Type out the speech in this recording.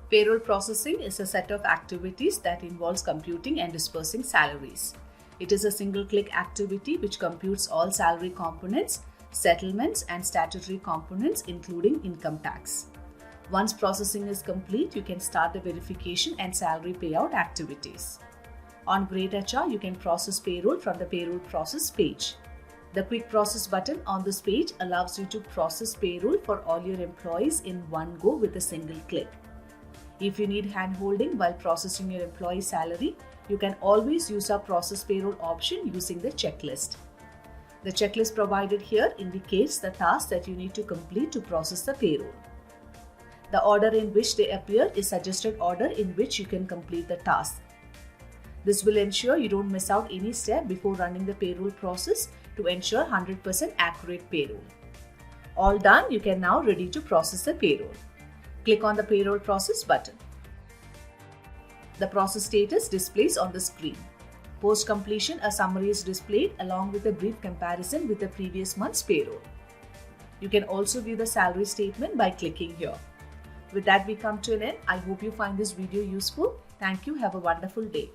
Payroll processing is a set of activities that involves computing and dispersing salaries. It is a single-click activity which computes all salary components, settlements, and statutory components, including income tax. Once processing is complete, you can start the verification and salary payout activities. On greytHR, you can process payroll from the Payroll Process page. The Quick Process button on this page allows you to process payroll for all your employees in one go with a single click. If you need hand-holding while processing your employee salary, you can always use our Process Payroll option using the checklist. The checklist provided here indicates the tasks that you need to complete to process the payroll. The order in which they appear is suggested order in which you can complete the task. This will ensure you don't miss out any step before running the payroll process to ensure 100% accurate payroll. All done, you can now ready to process the payroll. Click on the Payroll Process button. The process status displays on the screen. Post completion, a summary is displayed along with a brief comparison with the previous month's payroll. You can also view the salary statement by clicking here. With that, we come to an end. I hope you find this video useful. Thank you. Have a wonderful day.